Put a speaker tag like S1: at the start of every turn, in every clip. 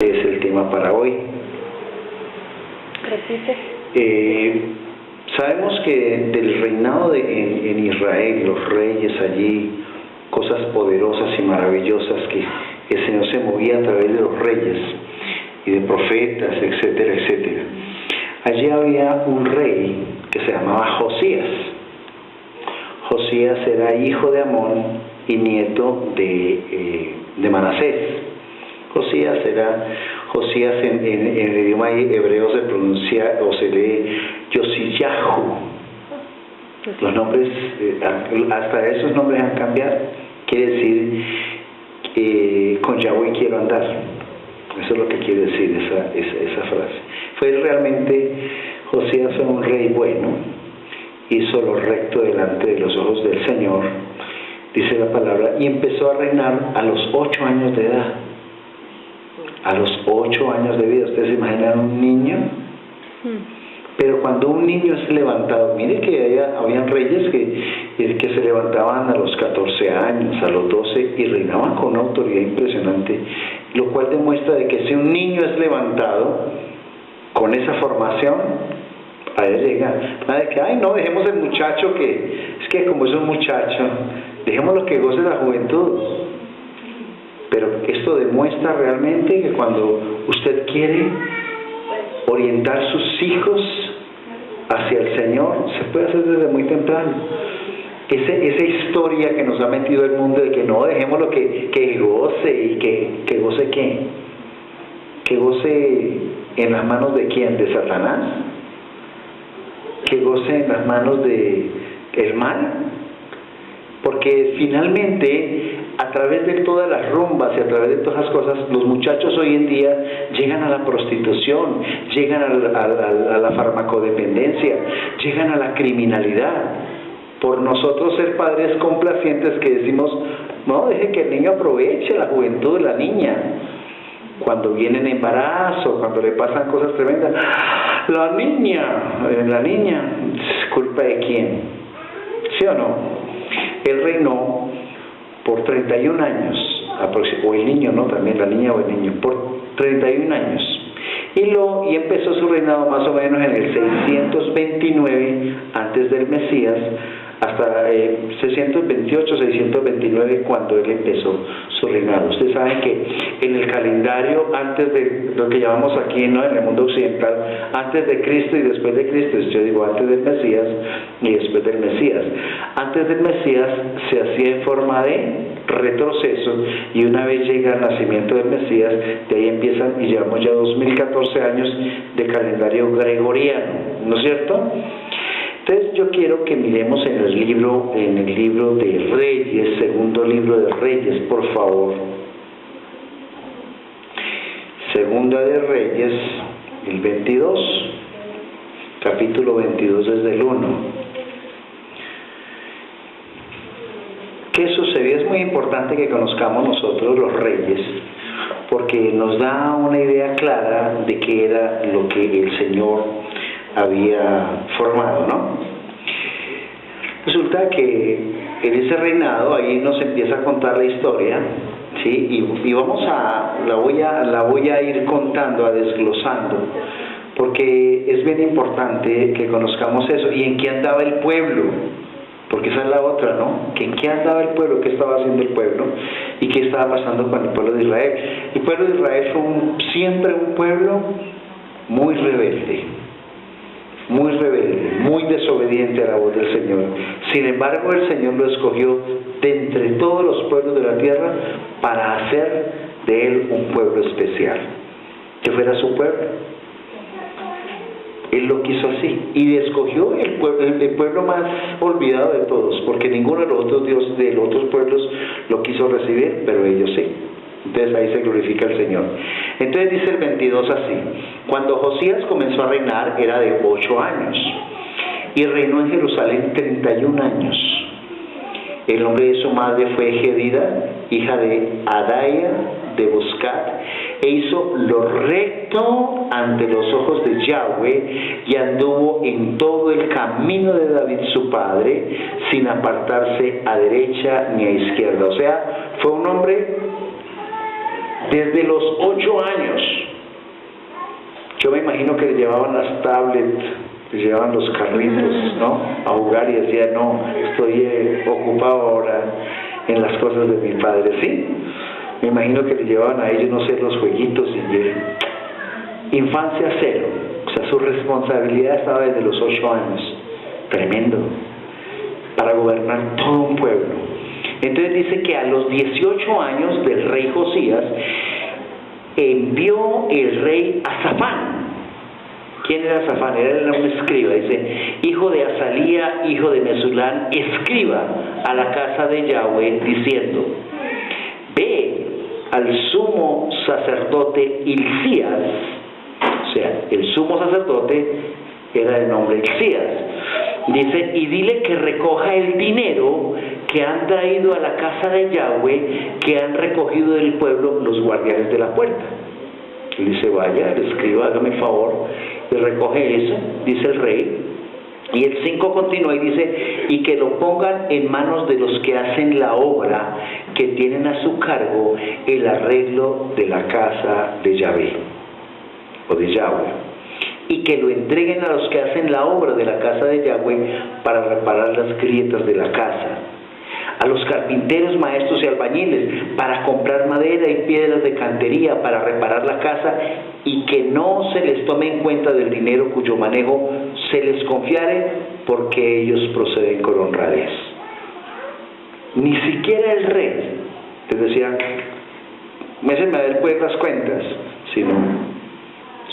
S1: Es el tema para hoy. Sabemos que del reinado en Israel, los reyes allí, cosas poderosas y maravillosas que el Señor se movía a través de los reyes y de profetas, etcétera, etcétera. Allí había un rey que se llamaba Josías. Josías era hijo de Amón y nieto de Manasés. Josías en el idioma hebreo se pronuncia o se lee Yosiyahú. Los nombres, hasta esos nombres han cambiado. Quiere decir con Yahweh quiero andar. Eso es lo que quiere decir esa frase. Josías fue un rey bueno, hizo lo recto delante de los ojos del Señor, dice la palabra, y empezó a reinar a los 8 años de edad. A los 8 años de vida. ¿Ustedes se imaginan un niño? Pero cuando un niño es levantado, mire que habían reyes que se levantaban a los 14 años, a los 12 y reinaban con una autoridad impresionante, lo cual demuestra de que si un niño es levantado con esa formación, a él llega, nada de que, ay no, dejemos el muchacho es que como es un muchacho, dejémoslo que goce la juventud. Pero esto demuestra realmente que cuando usted quiere orientar sus hijos hacia el Señor, se puede hacer desde muy temprano. Esa historia que nos ha metido el mundo de que no, dejémoslo que goce y que goce ¿qué? Que goce en las manos de ¿quién? ¿De Satanás? Que goce en las manos de el mal. Porque finalmente, a través de todas las rumbas y a través de todas las cosas, los muchachos hoy en día llegan a la prostitución, llegan a la farmacodependencia, llegan a la criminalidad. Por nosotros ser padres complacientes que decimos, no, deje que el niño aproveche la juventud de la niña. Cuando viene en embarazo, cuando le pasan cosas tremendas, la niña, ¿culpa de quién? ¿Sí o no? Él reinó por 31 años, o el niño, ¿no? También la niña o el niño, por 31 años. Y empezó su reinado más o menos en el 629 antes del Mesías, hasta 628, 629 cuando él empezó su reinado. Ustedes saben que en el calendario, antes de lo que llamamos aquí, ¿no?, en el mundo occidental, antes de Cristo y después de Cristo, yo digo antes del Mesías y después del Mesías. Antes del Mesías se hacía en forma de retroceso, y una vez llega el nacimiento del Mesías, de ahí empiezan, y llevamos ya 2014 años de calendario gregoriano, ¿no es cierto? Entonces yo quiero que miremos en el libro de Reyes, segundo libro de Reyes, por favor. Segunda de Reyes, el 22, capítulo 22 desde el 1. ¿Qué sucedió? Es muy importante que conozcamos nosotros los reyes, porque nos da una idea clara de qué era lo que el Señor había formado, ¿no? Resulta que en ese reinado ahí nos empieza a contar la historia, ¿sí? Y la voy a ir contando, a desglosando, porque es bien importante que conozcamos eso. ¿Y en qué andaba el pueblo? Porque esa es la otra, ¿no? ¿En qué andaba el pueblo? ¿Qué estaba haciendo el pueblo? ¿Y qué estaba pasando con el pueblo de Israel? El pueblo de Israel fue siempre un pueblo muy rebelde, muy desobediente a la voz del Señor. Sin embargo, el Señor lo escogió de entre todos los pueblos de la tierra para hacer de él un pueblo especial, que fuera su pueblo. Él lo quiso así, y escogió el pueblo más olvidado de todos, porque ninguno de los otros pueblos lo quiso recibir, pero ellos sí. Entonces ahí se glorifica el Señor. Entonces dice el 22 así: cuando Josías comenzó a reinar era de 8 años, y reinó en Jerusalén 31 años. El nombre de su madre fue Jedida, hija de Adaya de Boscat, e hizo lo recto ante los ojos de Yahweh, y anduvo en todo el camino de David su padre, sin apartarse a derecha ni a izquierda. O sea, fue un hombre Desde los 8 años. Yo me imagino que le llevaban las tablets, le llevaban los carritos, ¿no? A jugar y decía, no, estoy ocupado ahora en las cosas de mi padre, ¿sí? Me imagino que le llevaban a ellos, no sé, los jueguitos y infancia cero. O sea, su responsabilidad estaba desde los 8 años. Tremendo. Para gobernar todo un pueblo. Entonces dice que a los 18 años del rey Josías envió el rey a Safán. ¿Quién era Safán? Era un escriba, dice, hijo de Azalía, hijo de Mesulán, escriba a la casa de Yahweh, diciendo, ve al sumo sacerdote Hilcías, o sea, el sumo sacerdote era el nombre Hilcías, dice, y dile que recoja el dinero que han traído a la casa de Yahweh, que han recogido del pueblo los guardianes de la puerta. Él dice, vaya, el escriba, hágame favor, y recoge eso, dice el rey. Y el 5 continúa y dice, y que lo pongan en manos de los que hacen la obra, que tienen a su cargo el arreglo de la casa de Yahvé, o de Yahweh, y que lo entreguen a los que hacen la obra de la casa de Yahweh para reparar las grietas de la casa, a los carpinteros, maestros y albañiles para comprar madera y piedras de cantería para reparar la casa, y que no se les tome en cuenta del dinero cuyo manejo se les confiare, porque ellos proceden con honradez. Ni siquiera el rey les decía, mésenme a ver pues las cuentas, sino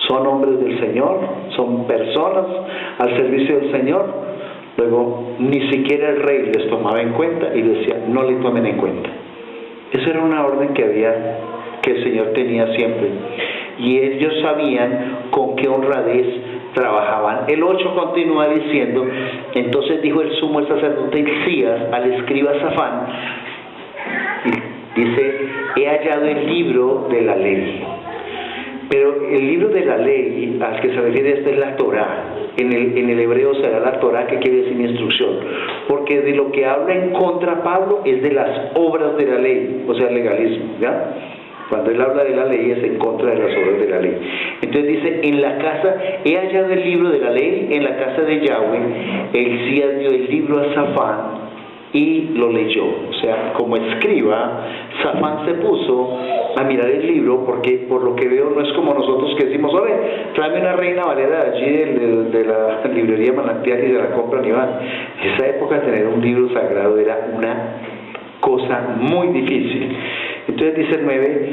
S1: son hombres del Señor, son personas al servicio del Señor. Luego, ni siquiera el rey les tomaba en cuenta y decía, no le tomen en cuenta. Esa era una orden que el Señor tenía siempre. Y ellos sabían con qué honradez trabajaban. El 8 continúa diciendo, entonces dijo el sumo sacerdote Hilcías al escriba Safán, dice, he hallado el libro de la ley. Pero el libro de la ley al que se refiere esto es la Torá. En el hebreo será la Torá, que quiere decir instrucción, porque de lo que habla en contra Pablo es de las obras de la ley, o sea, el legalismo, ¿ya? Cuando él habla de la ley es en contra de las obras de la ley. Entonces dice, en la casa, he hallado el libro de la ley, en la casa de Yahweh. Hilcías dio el libro a Safán y lo leyó. O sea, como escriba, Safán se puso a mirar el libro, porque por lo que veo no es como nosotros que decimos, oye, tráeme una Reina Valera allí de la librería Manantial y de la compra y van. En esa época tener un libro sagrado era una cosa muy difícil. Entonces dice el 9,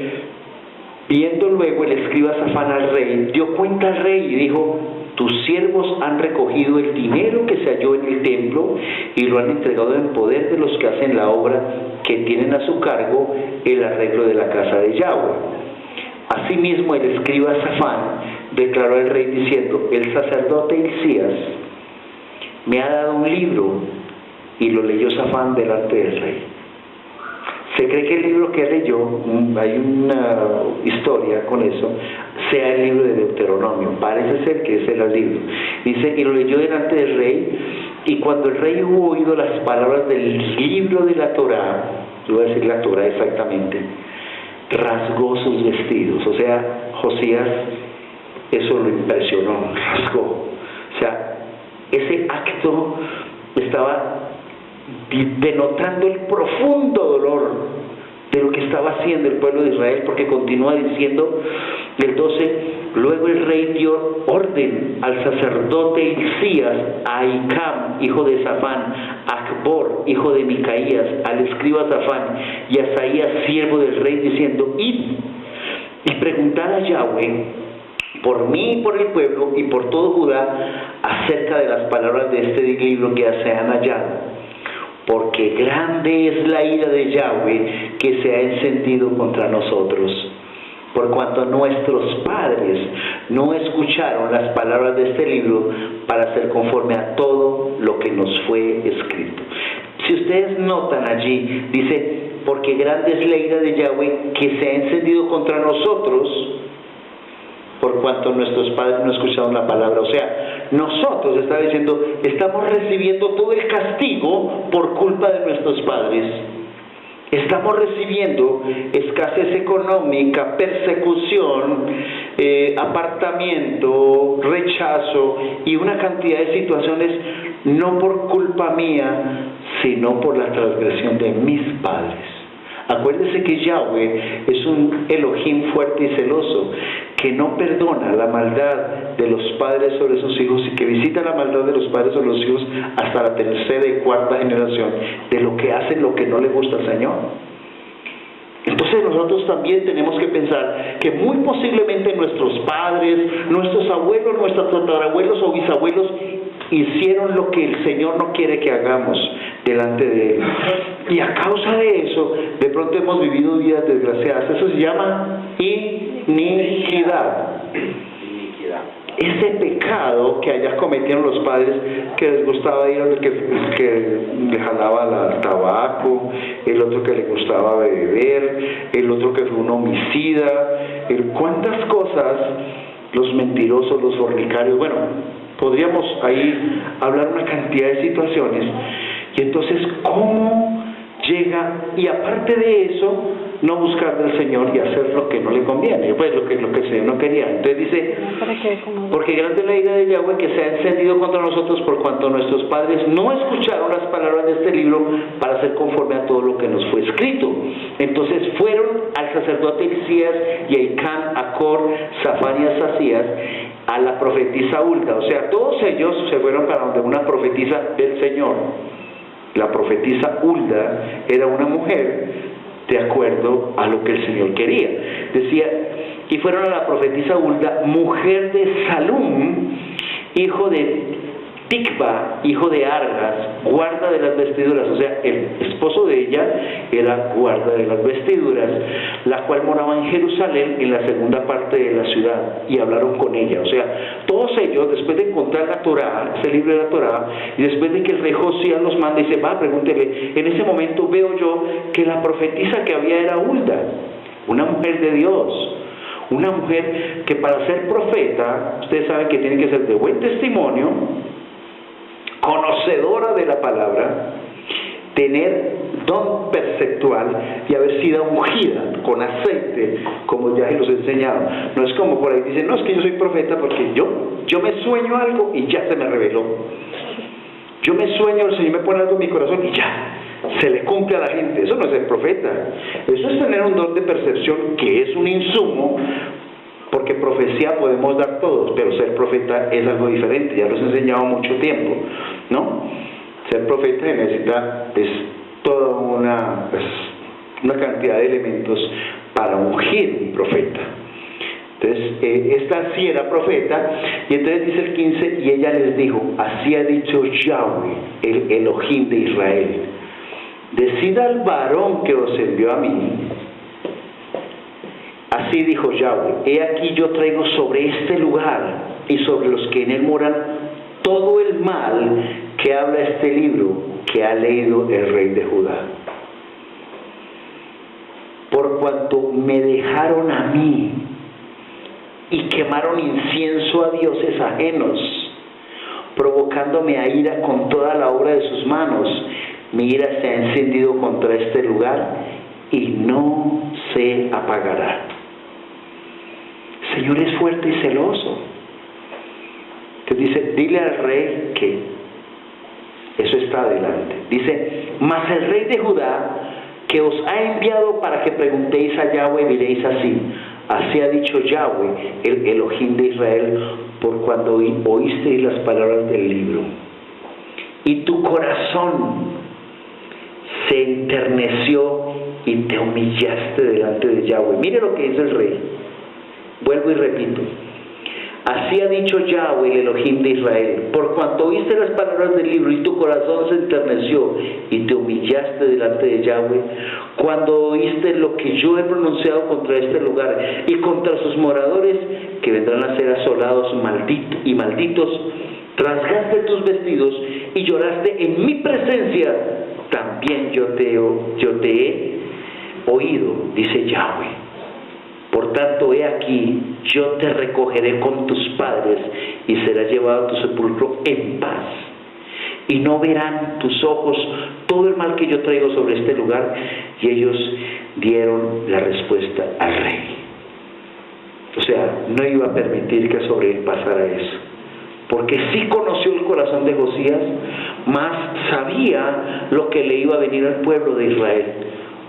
S1: viendo luego el escriba Safán al rey, dio cuenta al rey y dijo, tus siervos han recogido el dinero que se halló en el templo y lo han entregado en poder de los que hacen la obra, que tienen a su cargo el arreglo de la casa de Yahweh. Asimismo el escriba Safán declaró al rey diciendo, el sacerdote Hilcías me ha dado un libro, y lo leyó Safán delante del rey. Se cree que el libro que leyó, hay una historia con eso, sea el libro de Deuteronomio. Parece ser que ese era el libro. Dice, y lo leyó delante del rey, y cuando el rey hubo oído las palabras del libro de la Torá, yo voy a decir la Torá exactamente, rasgó sus vestidos. O sea, Josías, eso lo impresionó, rasgó. O sea, ese acto estaba denotando el profundo dolor de lo que estaba haciendo el pueblo de Israel, porque continúa diciendo el 12, luego el rey dio orden al sacerdote Hilcías, a Ahicam, hijo de Safán, a Acbor, hijo de Micaías, al escriba Safán y a Asaías, siervo del rey, diciendo, id y preguntad a Yahweh por mí y por el pueblo y por todo Judá acerca de las palabras de este libro que se han hallado, porque grande es la ira de Yahweh que se ha encendido contra nosotros, por cuanto nuestros padres no escucharon las palabras de este libro para hacer conforme a todo lo que nos fue escrito. Si ustedes notan allí, dice, porque grande es la ira de Yahweh que se ha encendido contra nosotros, por cuanto nuestros padres no escucharon la palabra. O sea, nosotros, está diciendo, estamos recibiendo todo el castigo por culpa de nuestros padres. estamos recibiendo escasez económica, persecución, apartamiento, rechazo y una cantidad de situaciones no por culpa mía, sino por la transgresión de mis padres. Acuérdese que Yahweh es un Elohim fuerte y celoso, que no perdona la maldad de los padres sobre sus hijos y que visita la maldad de los padres sobre los hijos hasta la tercera y cuarta generación de lo que hacen lo que no le gusta al Señor. Entonces nosotros también tenemos que pensar que muy posiblemente nuestros padres, nuestros abuelos, nuestros tatarabuelos o bisabuelos hicieron lo que el Señor no quiere que hagamos delante de Él. Y a causa de eso, de pronto hemos vivido vidas desgraciadas. Eso se llama iniquidad. Ese pecado que allá cometieron los padres, que les gustaba ir al que le jalaba el tabaco, el otro que le gustaba beber, el otro que fue un homicida, cuántas cosas, los mentirosos, los fornicarios. Bueno, podríamos ahí hablar una cantidad de situaciones. Y entonces, ¿cómo llega? Y aparte de eso, no buscar del Señor y hacer lo que no le conviene, pues lo que el Señor no quería. Entonces dice, porque grande es la ira de Yahweh que se ha encendido contra nosotros por cuanto nuestros padres no escucharon las palabras de este libro para hacer conforme a todo lo que nos fue escrito. Entonces fueron al sacerdote Hilcías y a Icán, a Cor, Safán y a Asías, a la profetisa Hulda. O sea, todos ellos se fueron para donde una profetisa del Señor. La profetisa Hulda era una mujer de acuerdo a lo que el Señor quería. Decía, y fueron a la profetisa Hulda, mujer de Salum, hijo de Tikva, hijo de Argas, guarda de las vestiduras. O sea, el esposo de ella era guarda de las vestiduras, la cual moraba en Jerusalén, en la segunda parte de la ciudad, y hablaron con ella. O sea, todos ellos, después de encontrar la Torá, ese libro de la Torá, y después de que el rey Josías los manda y dice, va, pregúntele, en ese momento veo yo que la profetisa que había era Hulda, una mujer de Dios. Una mujer que para ser profeta, ustedes saben que tiene que ser de buen testimonio, conocedora de la palabra, tener don perceptual y haber sido ungida con aceite, como ya se los he enseñado. No es como por ahí dicen, no, es que yo soy profeta porque yo me sueño algo y ya se me reveló. Yo me sueño, el Señor me pone algo en mi corazón y ya se le cumple a la gente. Eso no es ser profeta. Eso es tener un don de percepción que es un insumo, porque profecía podemos dar todos, pero ser profeta es algo diferente. Ya los he enseñado mucho tiempo, ¿no? Ser profeta necesita toda una cantidad de elementos para ungir un profeta. Entonces, esta sí era profeta, y entonces dice el 15, y ella les dijo, así ha dicho Yahweh, el Elohim de Israel, decid al varón que os envió a mí, así dijo Yahweh, he aquí yo traigo sobre este lugar y sobre los que en él moran todo el mal que habla este libro que ha leído el rey de Judá. Por cuanto me dejaron a mí y quemaron incienso a dioses ajenos, provocándome a ira con toda la obra de sus manos, mi ira se ha encendido contra este lugar y no se apagará. El Señor es fuerte y celoso. Entonces dice, dile al rey que eso está adelante. Dice, mas el rey de Judá que os ha enviado para que preguntéis a Yahweh, diréis así, así ha dicho Yahweh, el Elohim de Israel, por cuando oísteis las palabras del libro, y tu corazón se enterneció y te humillaste delante de Yahweh. Mire lo que dice el rey. Vuelvo y repito. Así ha dicho Yahweh, el Elohim de Israel, por cuanto oíste las palabras del libro y tu corazón se enterneció y te humillaste delante de Yahweh, cuando oíste lo que yo he pronunciado contra este lugar y contra sus moradores, que vendrán a ser asolados y malditos, rasgaste tus vestidos y lloraste en mi presencia, también yo te he oído, dice Yahweh. Por tanto, he aquí, yo te recogeré con tus padres y serás llevado a tu sepulcro en paz. y no verán tus ojos todo el mal que yo traigo sobre este lugar. Y ellos dieron la respuesta al rey. O sea, no iba a permitir que sobre él pasara eso, porque sí conoció el corazón de Josías, mas sabía lo que le iba a venir al pueblo de Israel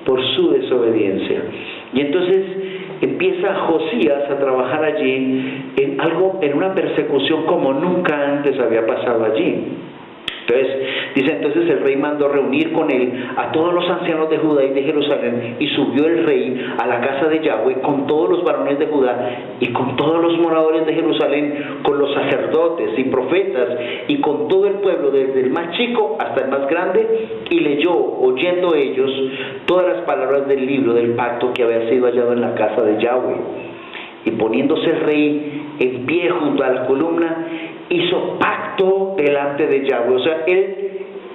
S1: por su desobediencia. Y entonces empieza Josías a trabajar allí en una persecución como nunca antes había pasado allí. Entonces el rey mandó reunir con él a todos los ancianos de Judá y de Jerusalén, y subió el rey a la casa de Yahweh con todos los varones de Judá y con todos los moradores de Jerusalén, con los sacerdotes y profetas y con todo el pueblo, desde el más chico hasta el más grande, y leyó, oyendo ellos, todas las palabras del libro del pacto que había sido hallado en la casa de Yahweh. Y poniéndose el rey en pie junto a la columna, hizo pacto delante de Yahweh. O sea, él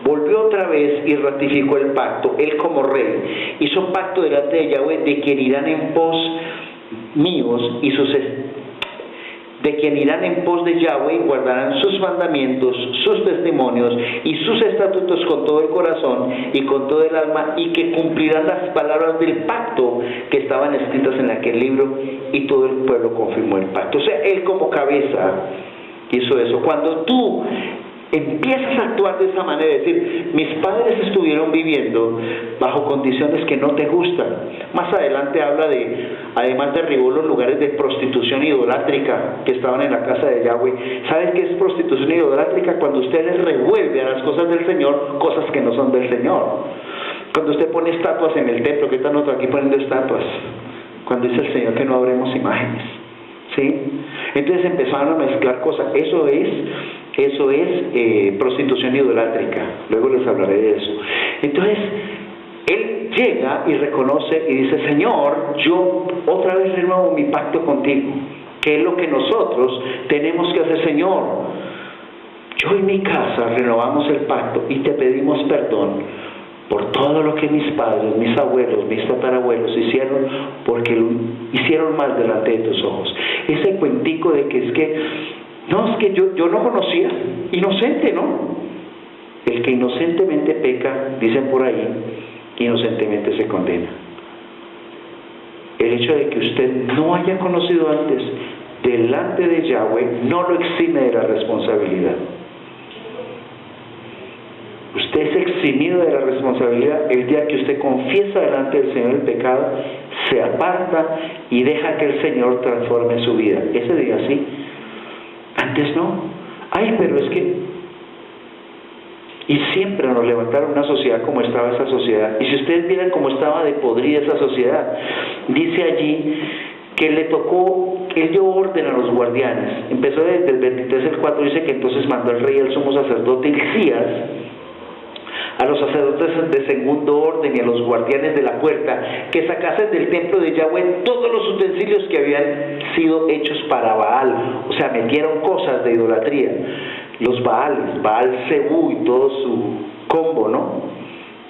S1: volvió otra vez y ratificó el pacto. Él como rey hizo pacto delante de Yahweh, de quien irán en pos míos y de quien irán en pos de Yahweh y guardarán sus mandamientos, sus testimonios y sus estatutos con todo el corazón y con todo el alma, y que cumplirán las palabras del pacto que estaban escritas en aquel libro. Y todo el pueblo confirmó el pacto. O sea, él como cabeza hizo eso. Cuando tú empiezas a actuar de esa manera, es decir, mis padres estuvieron viviendo bajo condiciones que no te gustan. Más adelante habla además derribó los lugares de prostitución idolátrica que estaban en la casa de Yahweh. ¿Sabes qué es prostitución idolátrica? Cuando usted les revuelve a las cosas del Señor cosas que no son del Señor. Cuando usted pone estatuas en el templo, ¿qué tal nosotros aquí poniendo estatuas? Cuando dice el Señor que no adoremos imágenes, ¿sí? Entonces empezaron a mezclar cosas. Eso es prostitución idolátrica. Luego les hablaré de eso. Entonces él llega y reconoce y dice: Señor, yo otra vez renuevo mi pacto contigo. ¿Qué es lo que nosotros tenemos que hacer, Señor? Yo y mi casa renovamos el pacto y te pedimos perdón por todo lo que mis padres, mis abuelos, mis tatarabuelos hicieron, porque hicieron mal delante de tus ojos. Ese cuentico de que es que yo no conocía, inocente, ¿no? El que inocentemente peca, dicen por ahí, inocentemente se condena. El hecho de que usted no haya conocido antes delante de Yahweh no lo exime de la responsabilidad. Usted es eximido de la responsabilidad el día que usted confiesa delante del Señor el pecado, se aparta y deja que el Señor transforme su vida. Ese día sí. Antes no. Ay, pero es que... Y siempre nos levantaron una sociedad como estaba esa sociedad. Y si ustedes vieran cómo estaba de podrida esa sociedad, dice allí que le tocó, que él dio orden a los guardianes. Empezó desde el 23 al 4, dice que entonces mandó el rey al sumo sacerdote Hilcías, a los sacerdotes de segundo orden y a los guardianes de la puerta, que sacasen del templo de Yahweh todos los utensilios que habían sido hechos para Baal. O sea, metieron cosas de idolatría, los Baales, Baal Zebú y todo su combo, ¿no?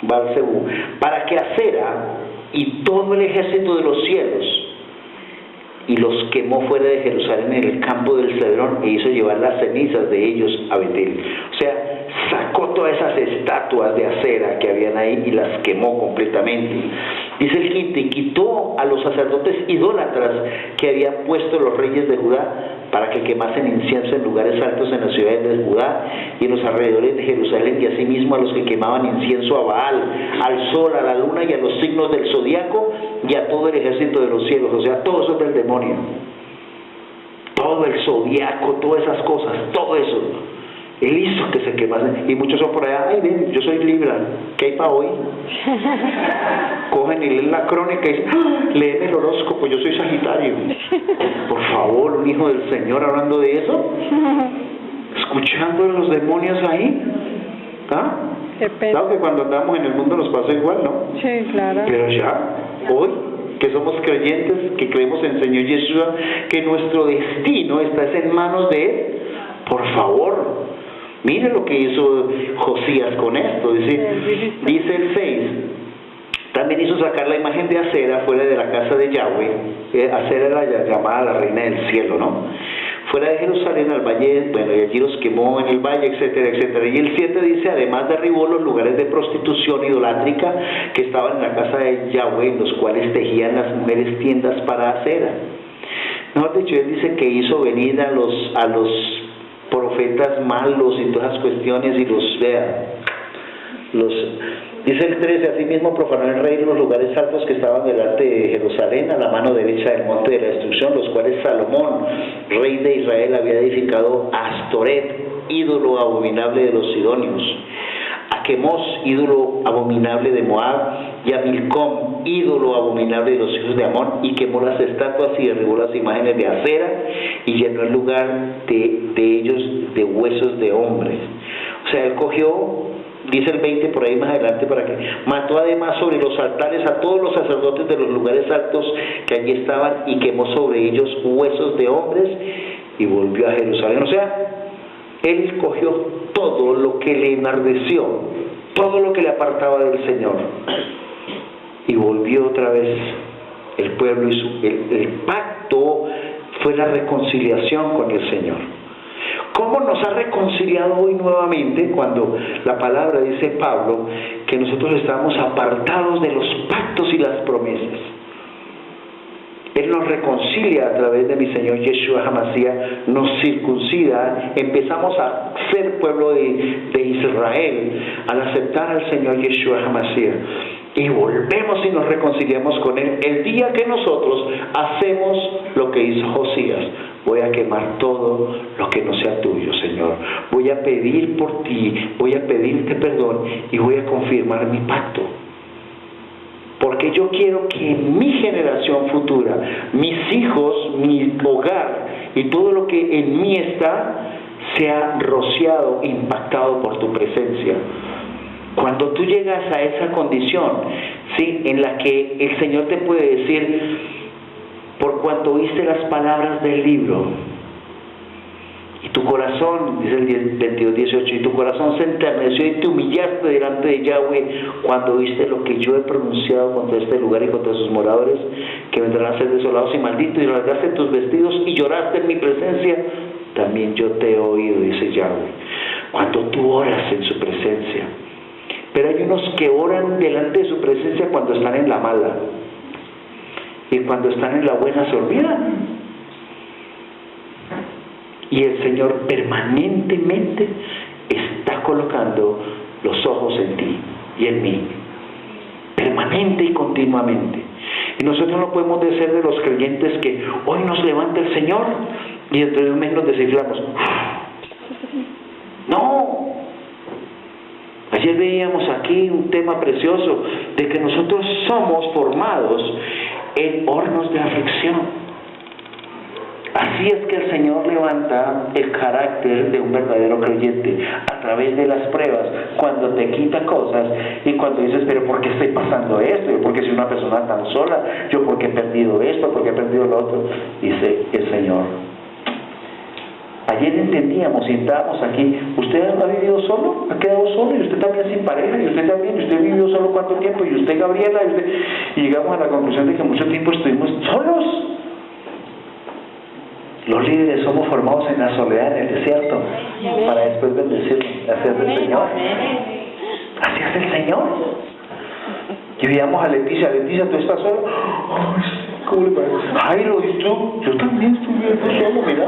S1: Baal Zebú, para que Acera y todo el ejército de los cielos, y los quemó fuera de Jerusalén en el campo del Cedrón, e hizo llevar las cenizas de ellos a Betel. O sea, sacó todas esas estatuas de acera que habían ahí y las quemó completamente. Dice el quinto: y quitó a los sacerdotes idólatras que habían puesto los reyes de Judá para que quemasen incienso en lugares altos en las ciudades de Judá y en los alrededores de Jerusalén, y asimismo a los que quemaban incienso a Baal, al sol, a la luna y a los signos del zodiaco y a todo el ejército de los cielos. O sea, todo eso es del demonio. Todo el zodiaco, todas esas cosas, todo eso. Él hizo que se quemasen. Y muchos son por allá: ay, ven, yo soy Libra, ¿qué hay para hoy? Cogen y leen la crónica y dicen: ¡ah! Leen el horóscopo, yo soy Sagitario. Por favor, un hijo del Señor hablando de eso, escuchando a los demonios ahí. ¿Ah? Claro que cuando andamos en el mundo nos pasa igual, ¿no?
S2: Sí, claro.
S1: Pero ya, hoy, que somos creyentes, que creemos en el Señor Yeshua, que nuestro destino está en manos de Él, por favor, mire lo que hizo Josías con esto. Dice el 6: también hizo sacar la imagen de Acera fuera de la casa de Yahweh. Acera era llamada la reina del cielo, ¿no? fuera de Jerusalén al valle, bueno, y allí los quemó en el valle, etcétera, etcétera. Y el 7 dice, además derribó los lugares de prostitución idolátrica que estaban en la casa de Yahweh, en los cuales tejían las mujeres tiendas para acera. Mejor dicho, él dice que hizo venir a los profetas malos y todas esas cuestiones y dice el 13, asimismo profanó el rey los lugares altos que estaban delante de Jerusalén, a la mano derecha del monte de la destrucción, los cuales Salomón, rey de Israel, había edificado a Astoret, ídolo abominable de los sidonios, a Quemos, ídolo abominable de Moab, y a Milcom, ídolo abominable de los hijos de Amón, y quemó las estatuas y derribó las imágenes de acera, y llenó el lugar de ellos de huesos de hombres. O sea, él cogió, dice el 20 por ahí más adelante, para que mató además sobre los altares a todos los sacerdotes de los lugares altos que allí estaban, y quemó sobre ellos huesos de hombres, y volvió a Jerusalén. O sea, él cogió todo lo que le enardeció, todo lo que le apartaba del Señor, y volvió otra vez el pueblo, y el pacto fue la reconciliación con el Señor. ¿Cómo nos ha reconciliado hoy nuevamente cuando la palabra dice Pablo que nosotros estamos apartados de los pactos y las promesas? Él nos reconcilia a través de mi Señor Yeshua HaMashiach, nos circuncida, empezamos a ser pueblo de Israel al aceptar al Señor Yeshua HaMashiach, y volvemos y nos reconciliamos con Él el día que nosotros hacemos lo que hizo Josías. Voy a quemar todo lo que no sea tuyo, Señor. Voy a pedir por ti, voy a pedirte perdón y voy a confirmar mi pacto. Porque yo quiero que mi generación futura, mis hijos, mi hogar y todo lo que en mí está, sea rociado, impactado por tu presencia. Cuando tú llegas a esa condición, ¿sí?, en la que el Señor te puede decir, por cuanto oíste las palabras del libro, y tu corazón, dice el 22:18, y tu corazón se enterneció y te humillaste delante de Yahweh cuando oíste lo que yo he pronunciado contra este lugar y contra sus moradores, que vendrán a ser desolados y malditos, y rasgaste tus vestidos y lloraste en mi presencia, también yo te he oído, dice Yahweh. Cuando tú oras en su presencia. Pero hay unos que oran delante de su presencia cuando están en la mala, y cuando están en la buena se olvidan. Y el Señor permanentemente está colocando los ojos en ti y en mí, permanente y continuamente. Y nosotros no podemos ser de los creyentes que hoy nos levanta el Señor y dentro de un mes nos desinflamos. No. Ayer veíamos aquí un tema precioso de que nosotros somos formados en hornos de aflicción. Así es que el Señor levanta el carácter de un verdadero creyente a través de las pruebas, cuando te quita cosas y cuando dices, pero ¿por qué estoy pasando esto? ¿Por qué soy una persona tan sola? ¿Yo por qué he perdido esto? ¿Por qué he perdido lo otro? Dice el Señor. Ayer entendíamos y estábamos aquí, ¿usted ha vivido solo? ¿Ha quedado solo? Y usted también sin pareja, y usted también, y usted vivió solo cuánto tiempo, y usted Gabriela, y llegamos a la conclusión de que mucho tiempo estuvimos solos. Los líderes somos formados en la soledad, en el desierto, para después bendecirnos. Así es el Señor. Así es el Señor. Y veíamos a Leticia, ¿tú estás solo? Ay, ¿cómo le parece? Jairo, ¿y tú? Yo también estuve solo, mira.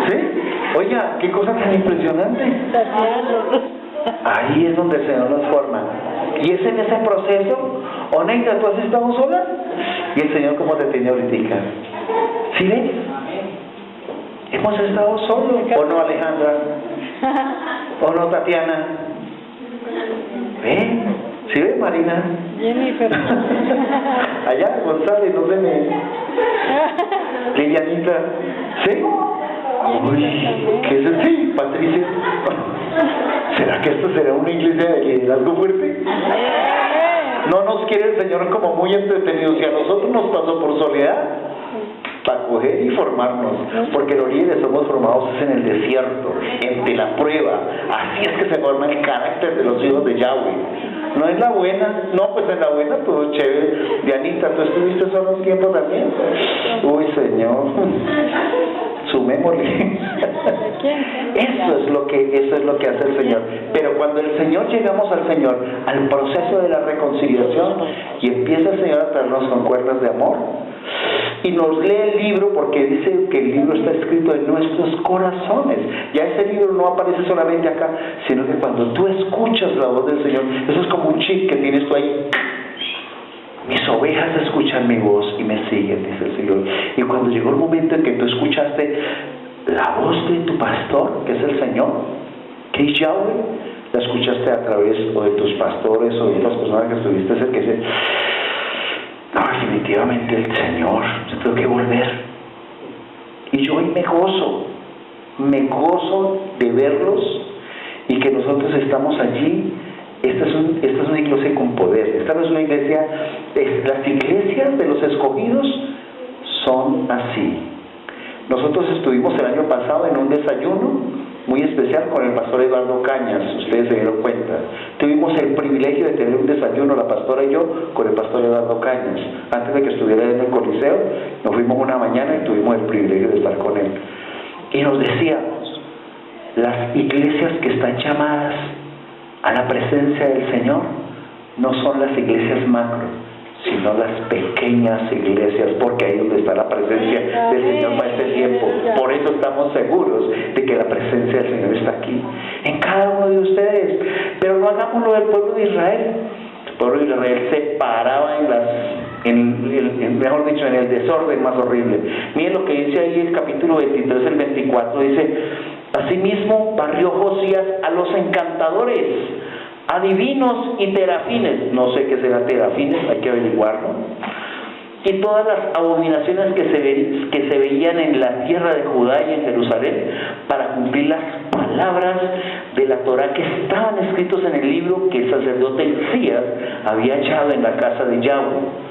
S1: ¿Sí? Oiga, qué cosa tan impresionante. Ahí es donde el Señor nos forma. Y es en ese proceso, Oneida, ¿tú has estado sola? Y el Señor, ¿cómo te tiene ahorita? ¿Sí ves? Hemos estado solos. ¿O no, Alejandra? ¿O no, Tatiana? ¿Ven? ¿Sí ves, Marina?
S2: Jennifer.
S1: Allá, González, no se me... Lilianita. ¿Sí? Uy, ¿qué es eso? Sí, Patricia. ¿Será que esto será una iglesia de liderazgo fuerte? No nos quiere el Señor como muy entretenidos, y a nosotros nos pasó por soledad para coger y formarnos, porque los líderes somos formados en el desierto, entre la prueba. Así es que se forma el carácter de los hijos de Yahweh. No es la buena, no, pues en la buena todo chévere. Dianita, ¿tú estuviste solo un tiempo también? Uy, Señor. sumémosle. Eso es lo que hace el Señor. Pero cuando el Señor, llegamos al Señor, al proceso de la reconciliación, y empieza el Señor a traernos con cuerdas de amor, y nos lee el libro, porque dice que el libro está escrito en nuestros corazones. Ya ese libro no aparece solamente acá, sino que cuando tú escuchas la voz del Señor, eso es como un chip que tienes tú ahí. Mis ovejas escuchan mi voz y me siguen, dice el Señor. Y cuando llegó el momento en que tú escuchaste la voz de tu pastor, que es el Señor, que es Yahweh, la escuchaste a través o de tus pastores o de las personas que estuviste cerca, que dice, no, definitivamente el Señor, yo tengo que volver. Y yo hoy me gozo de verlos y que nosotros estamos allí. Esta es una iglesia con poder. Esta no es una iglesia, las iglesias de los escogidos son así. Nosotros estuvimos el año pasado en un desayuno muy especial con el pastor Eduardo Cañas, ustedes se dieron cuenta. Tuvimos el privilegio de tener un desayuno, la pastora y yo, con el pastor Eduardo Cañas. Antes de que estuviera en el Coliseo, nos fuimos una mañana y tuvimos el privilegio de estar con él. Y nos decíamos, las iglesias que están llamadas a la presencia del Señor no son las iglesias macro, sino las pequeñas iglesias, porque ahí es donde está la presencia del Señor para este tiempo. Por eso estamos seguros de que la presencia del Señor está aquí, en cada uno de ustedes. Pero no hagamos lo del pueblo de Israel. El pueblo de Israel se paraba mejor dicho, en el desorden más horrible. Miren lo que dice ahí el capítulo 23, el 24, dice: asimismo barrió Josías a los encantadores, adivinos y terafines. No sé qué serán terafines, hay que averiguarlo. Y todas las abominaciones que se veían en la tierra de Judá y en Jerusalén, para cumplir las palabras de la Torá que estaban escritos en el libro que el sacerdote Hilcías había echado en la casa de Yahweh.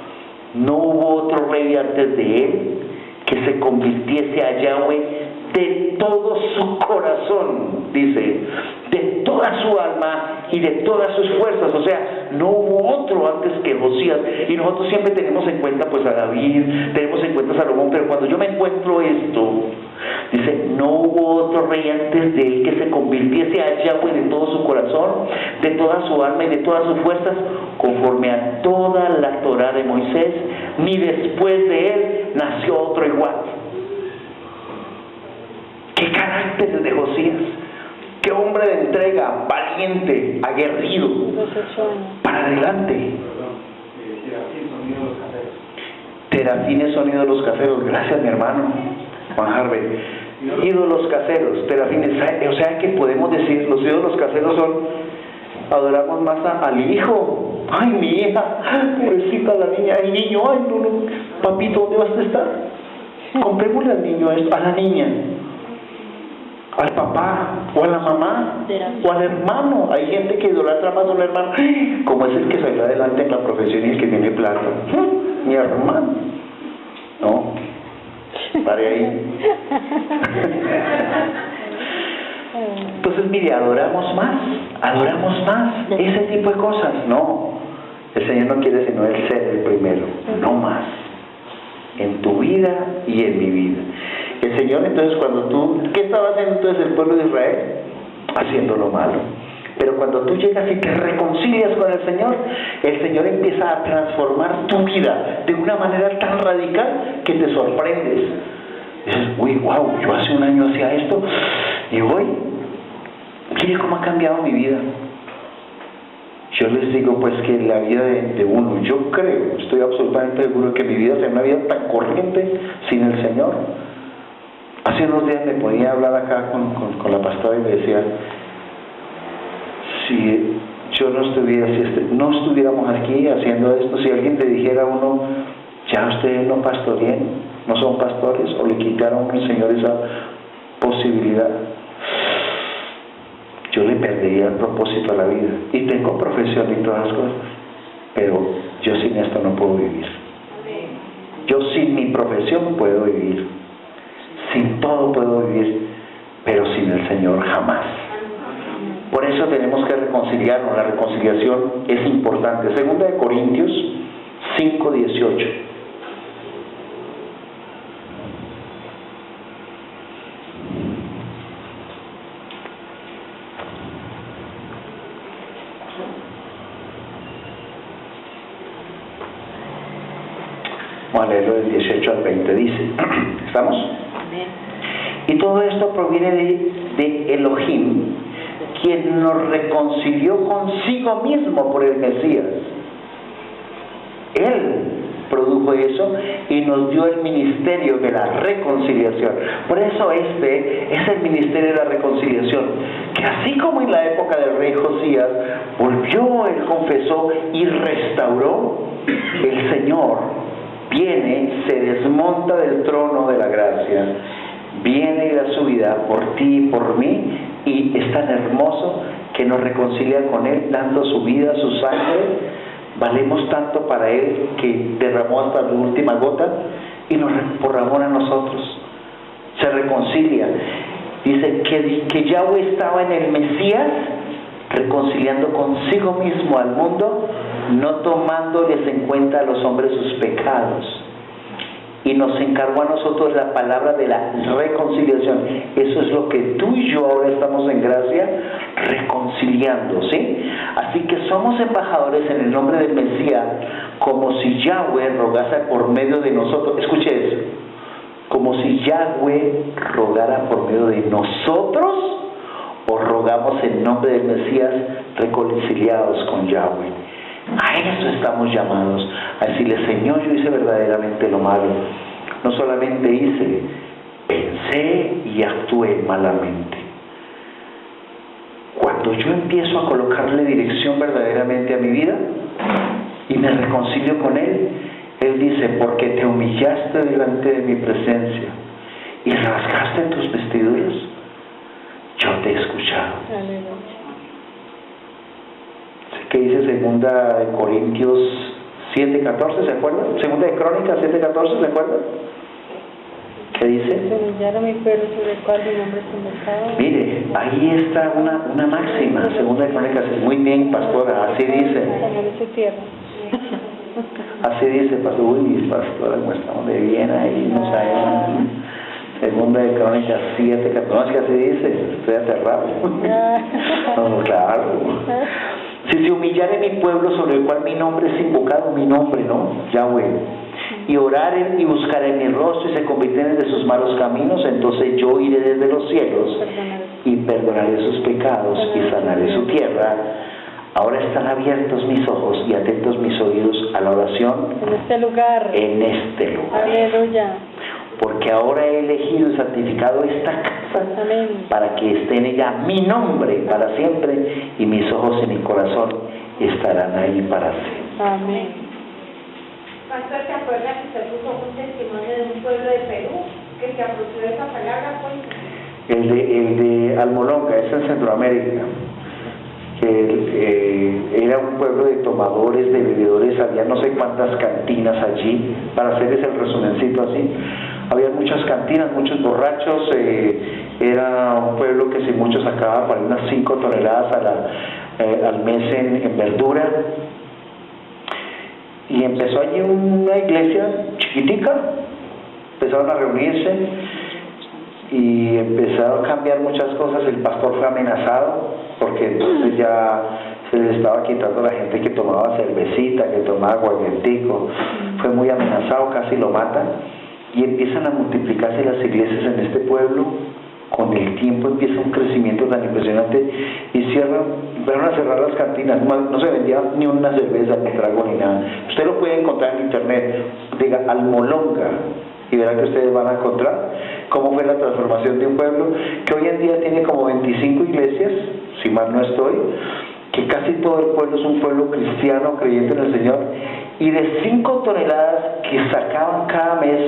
S1: No hubo otro rey antes de él que se convirtiese a Yahweh de todo su corazón, dice, de toda su alma y de todas sus fuerzas. O sea, no hubo otro antes que Josías. Y nosotros siempre tenemos en cuenta pues a David, tenemos en cuenta a Salomón, pero cuando yo me encuentro esto, dice, no hubo otro rey antes de él que se convirtiese a Yahweh de todo su corazón, de toda su alma y de todas sus fuerzas, conforme a toda la Torá de Moisés, ni después de él nació otro igual. ¡Qué carácter de Josías! ¡Qué hombre de entrega, valiente, aguerrido! Para adelante. Terafines son ídolos caseros. Gracias, mi hermano Juan Harvey. Ídolos caseros, terafines. O sea que podemos decir, los ídolos caseros son, adoramos más al hijo. ¡Ay, mi hija! Pobrecita la niña. El niño, ¡ay, no! Papito, ¿dónde vas a estar? Comprémosle al niño esto, a la niña, al papá, o a la mamá, o al hermano. Hay gente que idolatra más a un hermano, como es el que salió adelante en la profesión y el que tiene plata. Mi hermano. No, pare ahí. Entonces, mire, adoramos más, ese tipo de cosas. No, el Señor no quiere sino el ser el primero, no más, en tu vida y en mi vida. El Señor, entonces, cuando tú, ¿qué estaba haciendo entonces el pueblo de Israel? Haciendo lo malo. Pero cuando tú llegas y te reconcilias con el Señor empieza a transformar tu vida de una manera tan radical que te sorprendes. Dices, uy, wow, yo hace un año hacía esto y hoy, mire cómo ha cambiado mi vida. Yo les digo pues que la vida de uno, yo creo, estoy absolutamente seguro que mi vida sea una vida tan corriente sin el Señor. Hace unos días me ponía a hablar acá con la pastora y me decía, si yo no estuviéramos aquí haciendo esto, si alguien le dijera a uno, ya ustedes no pastorean, no son pastores, o le quitaron al Señor esa posibilidad, yo le perdería el propósito a la vida. Y tengo profesión y todas las cosas, pero yo sin esto no puedo vivir. Yo sin mi profesión puedo vivir, sin todo puedo vivir, pero sin el Señor jamás. Por eso tenemos que reconciliarnos. La reconciliación es importante. 2 Corintios 5:18. Vamos a leerlo del 18 al 20, dice. ¿Estamos?
S2: Amén.
S1: Y todo esto proviene de Elohim, quien nos reconcilió consigo mismo por el Mesías. Él produjo eso y nos dio el ministerio de la reconciliación. Por eso este es el ministerio de la reconciliación, que así como en la época del rey Josías volvió, él confesó y restauró, el Señor viene, se desmonta del trono de la gracia, viene y da su vida por ti y por mí, y es tan hermoso que nos reconcilia con Él, dando su vida, su sangre. Valemos tanto para Él que derramó hasta la última gota y nos por amor a nosotros se reconcilia. Dice que Yahweh estaba en el Mesías reconciliando consigo mismo al mundo, no tomándoles en cuenta a los hombres sus pecados, y nos encargó a nosotros la palabra de la reconciliación. Eso es lo que tú y yo ahora estamos en gracia reconciliando, ¿sí? Así que somos embajadores en el nombre del Mesías, como si Yahweh rogase por medio de nosotros. Escuche eso, como si Yahweh rogara por medio de nosotros, o rogamos en nombre del Mesías reconciliados con Yahweh. A eso estamos llamados, a decirle: Señor, yo hice verdaderamente lo malo, no solamente hice, pensé y actué malamente. Cuando yo empiezo a colocarle dirección verdaderamente a mi vida y me reconcilio con Él, Él dice: porque te humillaste delante de mi presencia y rasgaste tus vestiduras, yo te he escuchado.
S2: Aleluya.
S1: ¿Qué dice segunda de Corintios 7:14? ¿Se acuerdan? Segunda de Crónicas 7:14, ¿se acuerdan? ¿Qué dice?
S2: Se humillaron mi pueblo sobre el cual mi nombre es invocado.
S1: Mire, ahí está una máxima. Segunda de Crónicas, muy bien, pastora, así dice.
S2: Sanaré su tierra.
S1: Así dice, pastor. Uy, pastora, como estamos de bien ahí, no sabemos. Segunda de Crónicas 7:14, no, es que así dice, estoy aterrado. No, claro. Si se humillare mi pueblo sobre el cual mi nombre es invocado, mi nombre, ¿no? Yahweh, y oraren y buscaren mi rostro y se convirtieren de sus malos caminos, entonces yo iré desde los cielos y perdonaré sus pecados y sanaré su tierra. Ahora están abiertos mis ojos y atentos mis oídos a la oración
S2: En este lugar.
S1: en este lugar.
S2: Aleluya.
S1: Porque ahora he elegido y santificado esta casa.
S2: Amén.
S1: Para que esté en ella mi nombre para siempre, y mis ojos y mi corazón estarán ahí para siempre.
S2: Amén.
S3: Pastor, ¿se acuerda que usted puso un testimonio de un pueblo de Perú que se apropió de esa palabra? Pues?
S1: El de Almolonga, es en Centroamérica. Era un pueblo de tomadores, de bebedores, había no sé cuántas cantinas allí, para hacerles el resumencito así. Había muchas cantinas, muchos borrachos, era un pueblo que si mucho sacaba para unas 5 toneladas al mes en verdura. Y empezó allí una iglesia chiquitica, empezaron a reunirse y empezaron a cambiar muchas cosas. El pastor fue amenazado porque entonces ya se les estaba quitando a la gente que tomaba cervecita, que tomaba aguardientico. Fue muy amenazado, casi lo matan. Y empiezan a multiplicarse las iglesias en este pueblo. Con el tiempo empieza un crecimiento tan impresionante y van a cerrar las cantinas. No se vendía ni una cerveza, ni trago, ni nada. Usted lo puede encontrar en internet, diga Almolonga, y verán que ustedes van a encontrar cómo fue la transformación de un pueblo que hoy en día tiene como 25 iglesias, si mal no estoy, que casi todo el pueblo es un pueblo cristiano, creyente en el Señor, y de 5 toneladas que sacaban cada mes,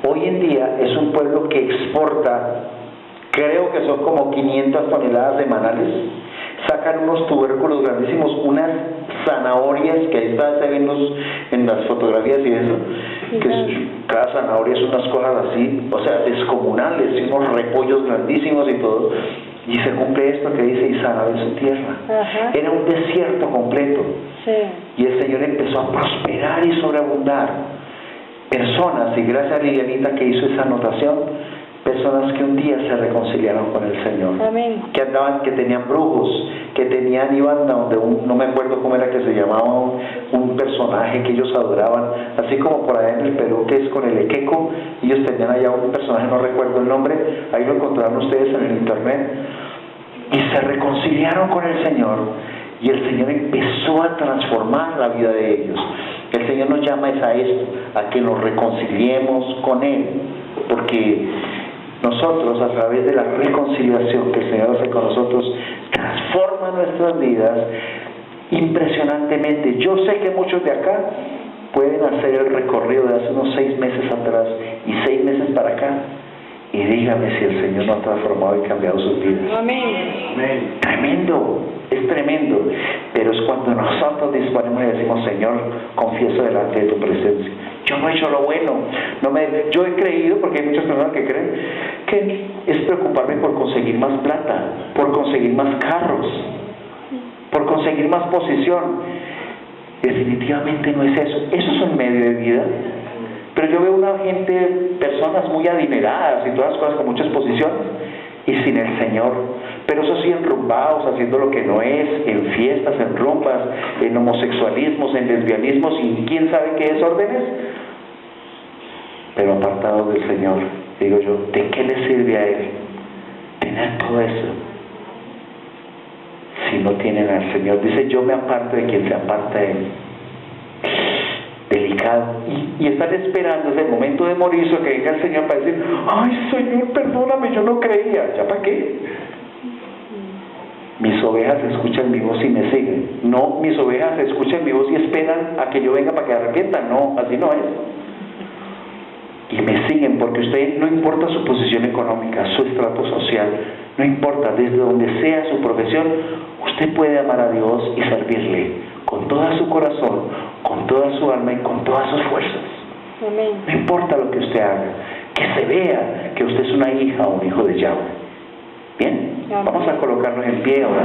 S1: hoy en día es un pueblo que exporta, creo que son como 500 toneladas semanales. Sacan unos tubérculos grandísimos, unas zanahorias, que ahí está, se ven en las fotografías y eso, que cada zanahoria es unas cosas así, o sea, descomunales, y unos repollos grandísimos y todo. Y se cumple esto que dice: y sanaré su tierra.
S2: Ajá.
S1: Era un desierto completo.
S2: Sí.
S1: Y el Señor empezó a prosperar y sobreabundar personas, y gracias a Lilianita que hizo esa anotación, Personas que un día se reconciliaron con el Señor.
S2: Amén.
S1: Que andaban, que tenían brujos, que iban a donde no me acuerdo cómo era que se llamaba, un personaje que ellos adoraban, así como por allá en el Perú, que es con el equeco, ellos tenían allá un personaje, no recuerdo el nombre, ahí lo encontraron ustedes en el internet, y se reconciliaron con el Señor, y el Señor empezó a transformar la vida de ellos. El Señor nos llama a esto, a que nos reconciliemos con Él, porque nosotros, a través de la reconciliación que el Señor hace con nosotros, transforma nuestras vidas impresionantemente. Yo sé que muchos de acá pueden hacer el recorrido de hace unos 6 meses atrás y 6 meses para acá, y dígame si el Señor no ha transformado y cambiado sus vidas.
S2: Amén.
S1: Tremendo, es tremendo, pero es cuando nosotros disponemos y decimos: Señor, confieso delante de tu presencia, yo no he hecho lo bueno, yo he creído, porque hay muchas personas que creen que es preocuparme por conseguir más plata, por conseguir más carros, por conseguir más posición. Definitivamente no es eso. Eso es un medio de vida. Pero yo veo una gente, personas muy adineradas y todas las cosas con muchas posiciones, y sin el Señor, pero eso sí, enrumbados, haciendo lo que no es, en fiestas, en rumbas, en homosexualismos, en lesbianismos y quién sabe qué desórdenes, pero apartados del Señor. Digo yo, ¿de qué le sirve a Él tener todo eso si no tienen al Señor? Dice: yo me aparto de quien se aparta de Él. Delicado, y están esperando desde el momento de morirse que venga el Señor para decir: ay, Señor, perdóname, yo no creía. ¿Ya para qué? Mis ovejas escuchan mi voz y me siguen. No, mis ovejas escuchan mi voz y esperan a que yo venga para que arrepientan. No, así no es. Y me siguen porque usted, no importa su posición económica, su estrato social, no importa, desde donde sea su profesión, usted puede amar a Dios y servirle con todo su corazón, con toda su alma y con todas sus fuerzas.
S2: Amén.
S1: No importa lo que usted haga, que se vea que usted es una hija o un hijo de Yahweh. Bien,
S2: Amén.
S1: vamos a colocarnos en pie ahora.